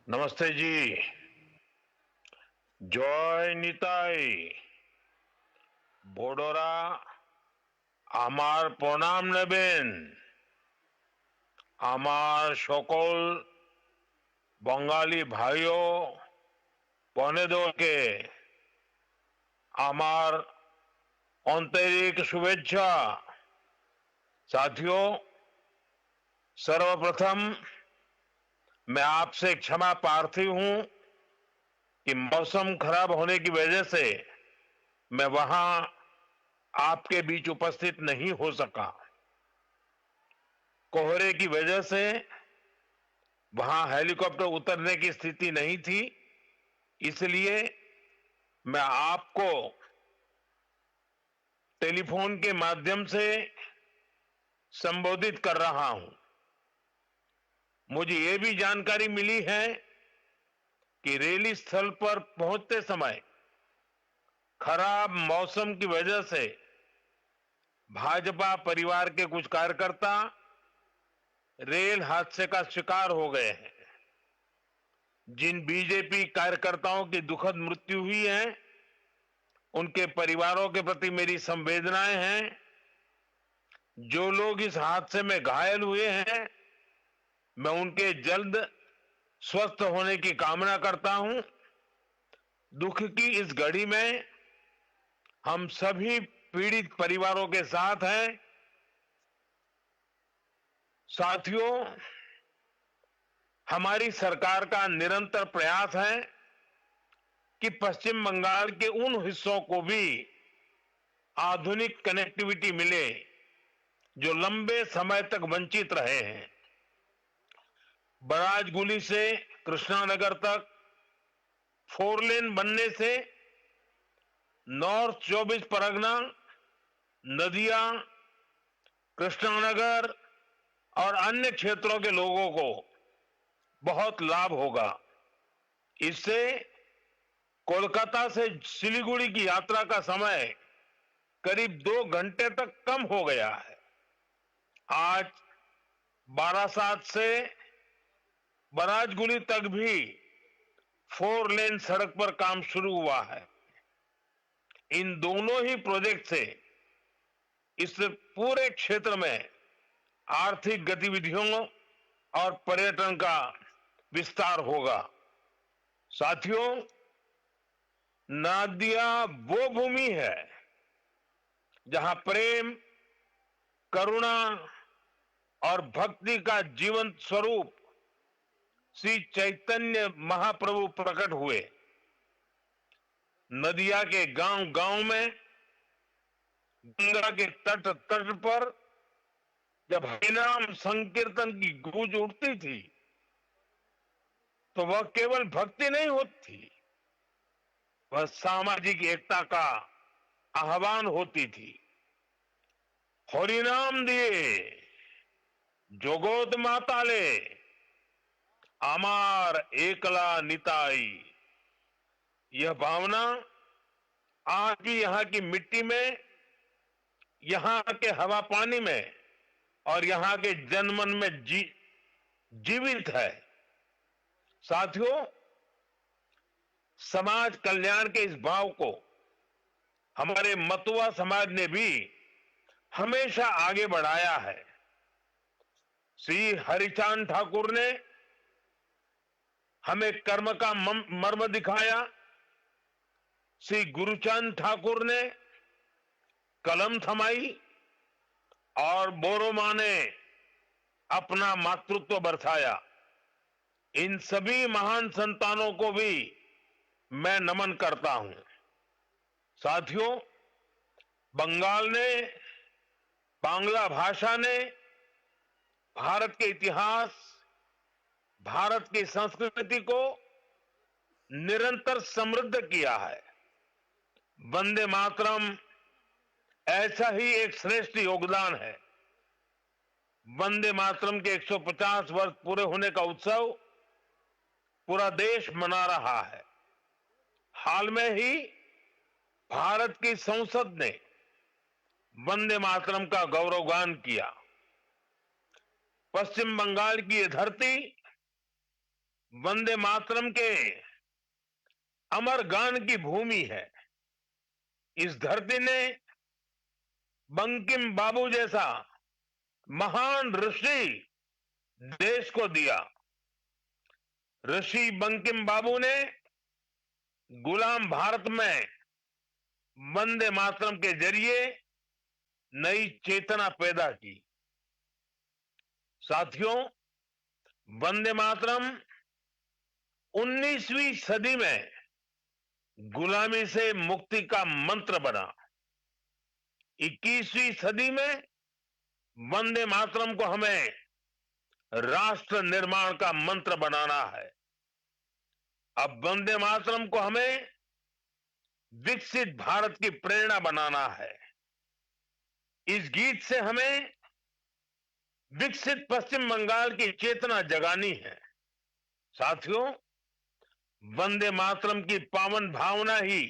नमस्ते जी। জয় নিতাই। বড়রা আমার প্রণাম নেবেন। আমার সকল বঙ্গালী ভাইও বোনেদেরকে আমার आंतरिक शुभेच्छा। साथियों, सर्वप्रथम मैं आपसे क्षमा प्रार्थी हूं कि मौसम खराब होने की वजह से मैं वहां आपके बीच उपस्थित नहीं हो सका। कोहरे की वजह से वहां हेलीकॉप्टर उतरने की स्थिति नहीं थी, इसलिए मैं आपको टेलीफोन के माध्यम से संबोधित कर रहा हूं। मुझे यह भी जानकारी मिली है कि रैली स्थल पर पहुंचते समय खराब मौसम की वजह से भाजपा परिवार के कुछ कार्यकर्ता रेल हादसे का शिकार हो गए हैं। जिन बीजेपी कार्यकर्ताओं की दुखद मृत्यु हुई है, उनके परिवारों के प्रति मेरी संवेदनाएं हैं। जो लोग इस हादसे में घायल हुए हैं, मैं उनके जल्द स्वस्थ होने की कामना करता हूं। दुख की इस घड़ी में हम सभी पीड़ित परिवारों के साथ हैं। साथियों, हमारी सरकार का निरंतर प्रयास है कि पश्चिम बंगाल के उन हिस्सों को भी आधुनिक कनेक्टिविटी मिले जो लंबे समय तक वंचित रहे हैं। बराजगुली से कृष्णानगर तक 4 लेन बनने से नॉर्थ 24 परगना, नदिया, कृष्णानगर और अन्य क्षेत्रों के लोगों को बहुत लाभ होगा। इससे कोलकाता से सिलीगुड़ी की यात्रा का समय करीब 2 घंटे तक कम हो गया है। आज बारासात से बराजगुली तक भी 4 लेन सड़क पर काम शुरू हुआ है। इन दोनों ही प्रोजेक्ट से इस पूरे क्षेत्र में आर्थिक गतिविधियों और पर्यटन का विस्तार होगा। साथियों, नादिया वो भूमि है जहां प्रेम, करुणा और भक्ति का जीवंत स्वरूप श्री चैतन्य महाप्रभु प्रकट हुए। नदिया के गांव गांव में, गंगा के तट तट पर जब हरिनाम संकीर्तन की गूंज उठती थी, तो वह केवल भक्ति नहीं होती, वह सामाजिक एकता का आह्वान होती थी। हरिनाम दिए जोगोद माताले, आमार एकला निताई। यह भावना आज भी यहाँ की मिट्टी में, यहाँ के हवा पानी में और यहाँ के जनमन में जीवित है। साथियों, समाज कल्याण के इस भाव को हमारे मतुआ समाज ने भी हमेशा आगे बढ़ाया है। श्री हरिचांद ठाकुर ने हमें कर्म का मर्म दिखाया। श्री गुरुचांद ठाकुर ने कलम थमाई और बोरोमा ने अपना मातृत्व बरसाया। इन सभी महान संतानों को भी मैं नमन करता हूं। साथियों, बंगाल ने, बांग्ला भाषा ने भारत के इतिहास, भारत की संस्कृति को निरंतर समृद्ध किया है। वंदे मातरम ऐसा ही एक श्रेष्ठ योगदान है। वंदे मातरम के 150 वर्ष पूरे होने का उत्सव पूरा देश मना रहा है। हाल में ही भारत की संसद ने वंदे मातरम का गौरवगान किया। पश्चिम बंगाल की यह धरती वंदे मातरम के अमर गान की भूमि है। इस धरती ने बंकिम बाबू जैसा महान ऋषि देश को दिया। ऋषि बंकिम बाबू ने गुलाम भारत में वंदे मातरम के जरिए नई चेतना पैदा की। साथियों, वंदे मातरम 19वीं सदी में गुलामी से मुक्ति का मंत्र बना। 21वीं सदी में वंदे मातरम को हमें राष्ट्र निर्माण का मंत्र बनाना है। अब वंदे मातरम को हमें विकसित भारत की प्रेरणा बनाना है। इस गीत से हमें विकसित पश्चिम बंगाल की चेतना जगानी है। साथियों, वंदे मातरम की पावन भावना ही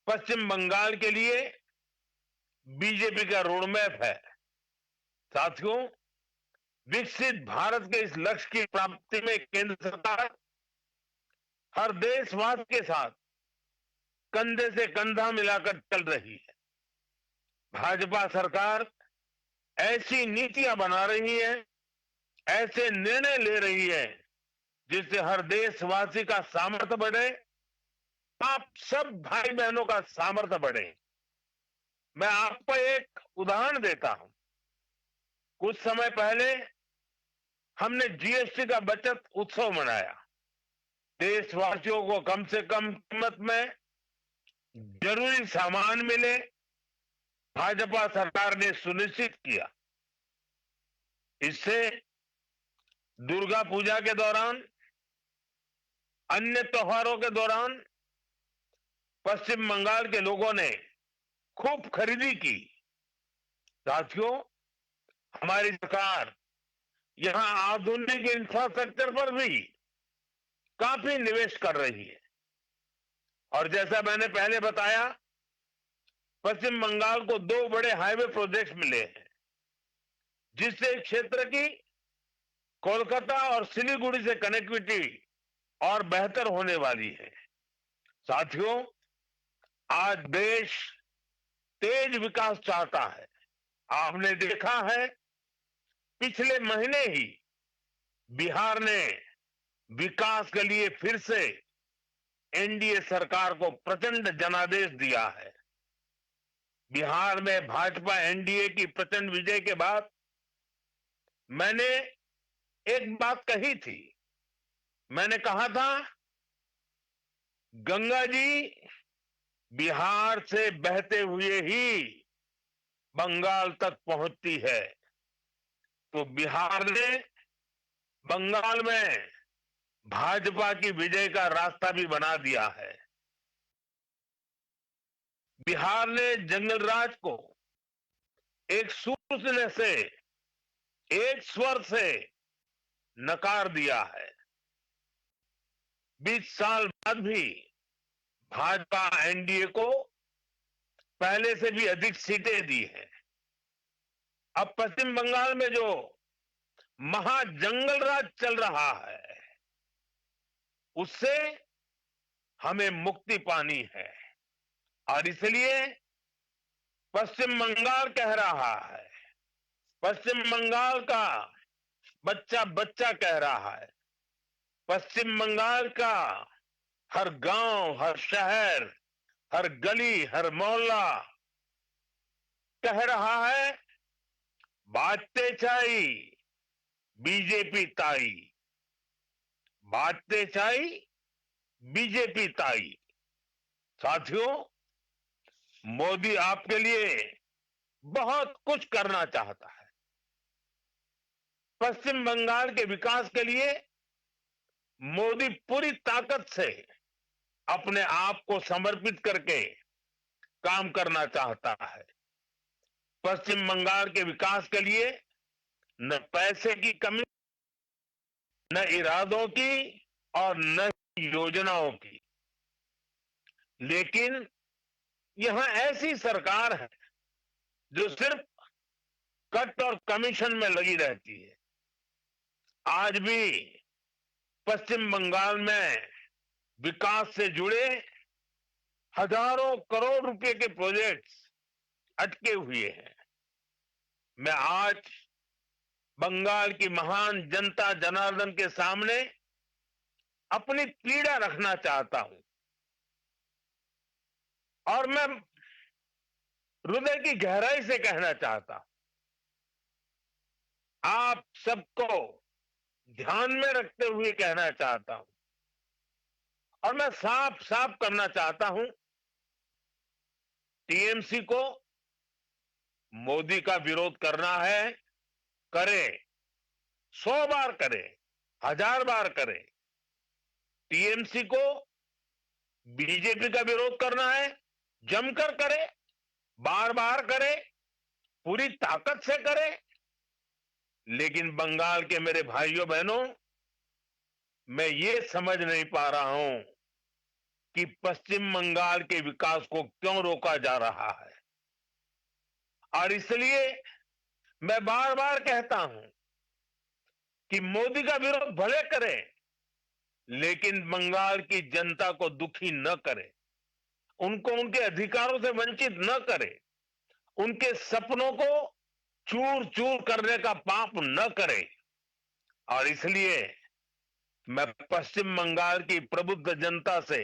पश्चिम बंगाल के लिए बीजेपी का रोडमैप है। साथियों, विकसित भारत के इस लक्ष्य की प्राप्ति में केंद्र सरकार हर देशवासी के साथ कंधे से कंधा मिलाकर चल रही है। भाजपा सरकार ऐसी नीतियां बना रही है, ऐसे निर्णय ले रही है जिससे हर देशवासी का सामर्थ्य बढ़े, आप सब भाई बहनों का सामर्थ्य बढ़े। मैं आपको एक उदाहरण देता हूं। कुछ समय पहले हमने जीएसटी का बचत उत्सव मनाया। देशवासियों को कम से कम कीमत में जरूरी सामान मिले, भाजपा सरकार ने सुनिश्चित किया। इससे दुर्गा पूजा के दौरान, अन्य त्योहारों के दौरान पश्चिम बंगाल के लोगों ने खूब खरीदी की। साथियों, हमारी सरकार यहां आधुनिक इंफ्रास्ट्रक्चर पर भी काफी निवेश कर रही है। और जैसा मैंने पहले बताया, पश्चिम बंगाल को 2 बड़े हाईवे प्रोजेक्ट्स मिले हैं, जिससे इस क्षेत्र की कोलकाता और सिलीगुड़ी से कनेक्टिविटी और बेहतर होने वाली है। साथियों, आज देश तेज विकास चाहता है। आपने देखा है, पिछले महीने ही बिहार ने विकास के लिए फिर से एनडीए सरकार को प्रचंड जनादेश दिया है। बिहार में भाजपा एनडीए की प्रचंड विजय के बाद मैंने एक बात कही थी। मैंने कहा था, गंगा जी बिहार से बहते हुए ही बंगाल तक पहुंचती है। तो बिहार ने बंगाल में भाजपा की विजय का रास्ता भी बना दिया है। बिहार ने जंगल राज को एक सूत्र से, एक स्वर से नकार दिया है। 20 साल बाद भी भाजपा एनडीए को पहले से भी अधिक सीटें दी हैं। अब पश्चिम बंगाल में जो महाजंगल राज चल रहा है, उससे हमें मुक्ति पानी है। और इसलिए पश्चिम बंगाल कह रहा है, पश्चिम बंगाल का बच्चा बच्चा कह रहा है, पश्चिम बंगाल का हर गांव, हर शहर, हर गली, हर मोहल्ला कह रहा है, बाजते चाई बीजेपी ताई, बाजते चाई बीजेपी ताई। साथियों, मोदी आपके लिए बहुत कुछ करना चाहता है। पश्चिम बंगाल के विकास के लिए मोदी पूरी ताकत से अपने आप को समर्पित करके काम करना चाहता है। पश्चिम बंगाल के विकास के लिए न पैसे की कमी, न इरादों की और न योजनाओं की। लेकिन यहां ऐसी सरकार है जो सिर्फ कट और कमीशन में लगी रहती है। आज भी पश्चिम बंगाल में विकास से जुड़े हजारों करोड़ रुपए के प्रोजेक्ट्स अटके हुए हैं। मैं आज बंगाल की महान जनता जनार्दन के सामने अपनी पीड़ा रखना चाहता हूं और मैं हृदय की गहराई से कहना चाहता हूं, आप सबको ध्यान में रखते हुए कहना चाहता हूं और मैं साफ साफ करना चाहता हूं, टीएमसी को मोदी का विरोध करना है, करे, 100 बार करे, 1000 बार करे। टीएमसी को बीजेपी का विरोध करना है, जमकर करे, बार बार करे, पूरी ताकत से करे। लेकिन बंगाल के मेरे भाइयों बहनों, मैं ये समझ नहीं पा रहा हूं कि पश्चिम बंगाल के विकास को क्यों रोका जा रहा है। और इसलिए मैं बार बार कहता हूं कि मोदी का विरोध भले करे, लेकिन बंगाल की जनता को दुखी न करे, उनको उनके अधिकारों से वंचित न करे, उनके सपनों को चूर चूर करने का पाप न करे। और इसलिए मैं पश्चिम बंगाल की प्रबुद्ध जनता से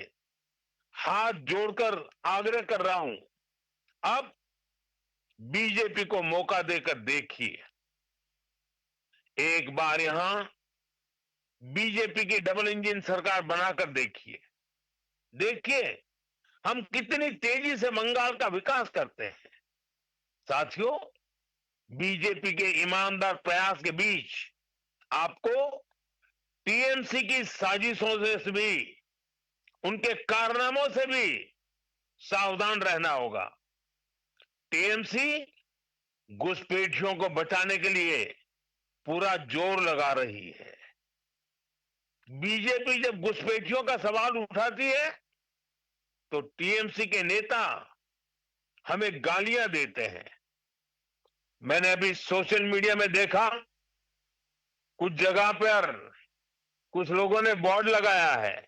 हाथ जोड़कर आग्रह कर रहा हूं, अब बीजेपी को मौका देकर देखिए। एक बार यहां बीजेपी की डबल इंजन सरकार बनाकर देखिए। देखिए हम कितनी तेजी से बंगाल का विकास करते हैं। साथियों, बीजेपी के ईमानदार प्रयास के बीच आपको टीएमसी की साजिशों से भी, उनके कारनामों से भी सावधान रहना होगा। टीएमसी घुसपैठियों को बचाने के लिए पूरा जोर लगा रही है। बीजेपी जब घुसपैठियों का सवाल उठाती है तो टीएमसी के नेता हमें गालियां देते हैं। मैंने अभी सोशल मीडिया में देखा, कुछ जगह पर कुछ लोगों ने बोर्ड लगाया है,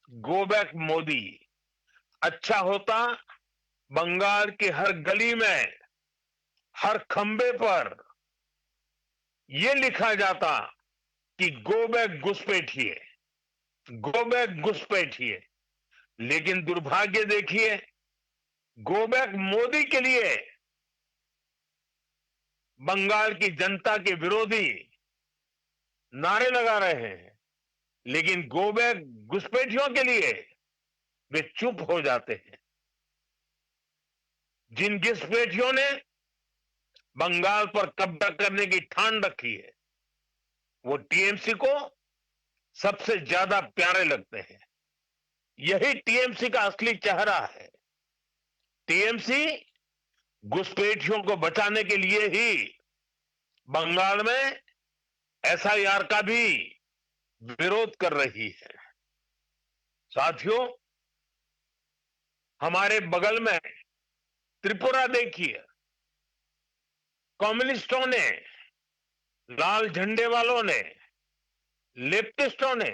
गो बैक मोदी। अच्छा होता बंगाल की हर गली में, हर खंबे पर यह लिखा जाता कि गो बैक घुसपैठिए, गो बैक घुसपैठिए। लेकिन दुर्भाग्य देखिए, गो बैक मोदी के लिए बंगाल की जनता के विरोधी नारे लगा रहे हैं, लेकिन गो बैक घुसपैठियों के लिए वे चुप हो जाते हैं। जिन घुसपैठियों ने बंगाल पर कब्जा करने की ठान रखी है, वो टीएमसी को सबसे ज्यादा प्यारे लगते हैं। यही टीएमसी का असली चेहरा है। टीएमसी घुसपैठियों को बचाने के लिए ही बंगाल में एसआईआर का भी विरोध कर रही है। साथियों, हमारे बगल में त्रिपुरा देखिए, कम्युनिस्टों ने, लाल झंडे वालों ने, लेफ्टिस्टों ने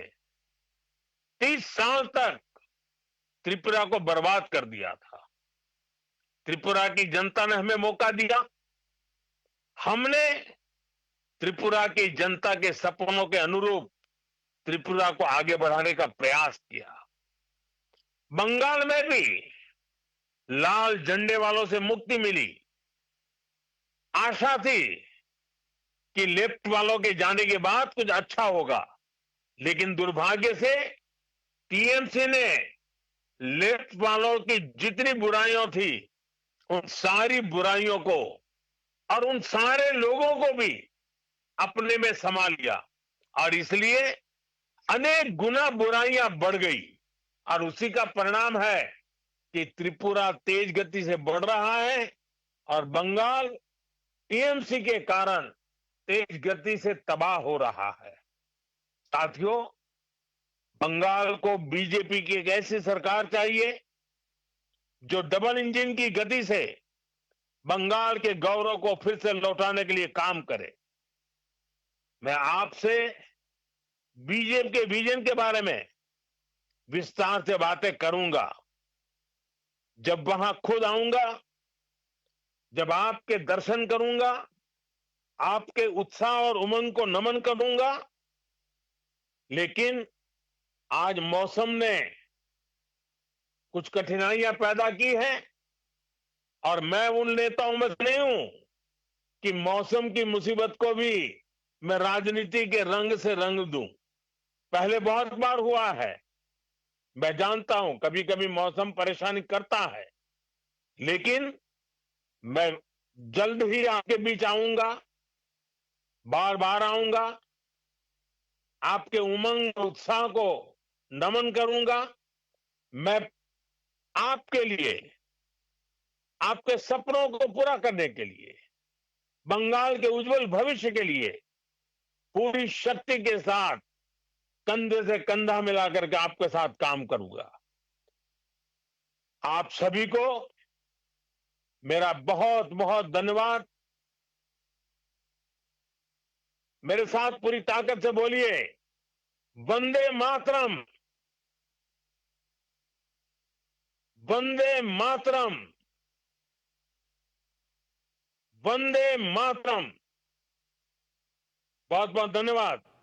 30 साल तक त्रिपुरा को बर्बाद कर दिया था। त्रिपुरा की जनता ने हमें मौका दिया, हमने त्रिपुरा की जनता के सपनों के अनुरूप त्रिपुरा को आगे बढ़ाने का प्रयास किया। बंगाल में भी लाल झंडे वालों से मुक्ति मिली। आशा थी कि लेफ्ट वालों के जाने के बाद कुछ अच्छा होगा, लेकिन दुर्भाग्य से टीएमसी ने लेफ्ट वालों की जितनी बुराइयां थी, उन सारी बुराइयों को और उन सारे लोगों को भी अपने में समा लिया और इसलिए अनेक गुना बुराइयां बढ़ गई। और उसी का परिणाम है कि त्रिपुरा तेज गति से बढ़ रहा है और बंगाल टीएमसी के कारण तेज गति से तबाह हो रहा है। साथियों, बंगाल को बीजेपी की एक ऐसी सरकार चाहिए जो डबल इंजन की गति से बंगाल के गौरव को फिर से लौटाने के लिए काम करे। मैं आपसे बीजेपी के विजन के बारे में विस्तार से बातें करूंगा। जब वहां खुद आऊंगा, जब आपके दर्शन करूंगा, आपके उत्साह और उमंग को नमन करूंगा। लेकिन आज मौसम ने कुछ कठिनाइयां पैदा की हैं और मैं उन नेताओं में से नहीं हूं कि मौसम की मुसीबत को भी मैं राजनीति के रंग से रंग दूं। पहले बहुत बार हुआ है, मैं जानता हूं, कभी कभी मौसम परेशानी करता है, लेकिन मैं जल्द ही आपके बीच आऊंगा, बार बार आऊंगा, आपके उमंग और उत्साह को नमन करूंगा। मैं आपके लिए, आपके सपनों को पूरा करने के लिए, बंगाल के उज्जवल भविष्य के लिए पूरी शक्ति के साथ कंधे से कंधा मिलाकर के आपके साथ काम करूंगा। आप सभी को मेरा बहुत बहुत धन्यवाद। मेरे साथ पूरी ताकत से बोलिए, वंदे मातरम, वंदे मातरम, वंदे मातरम। बहुत बहुत धन्यवाद।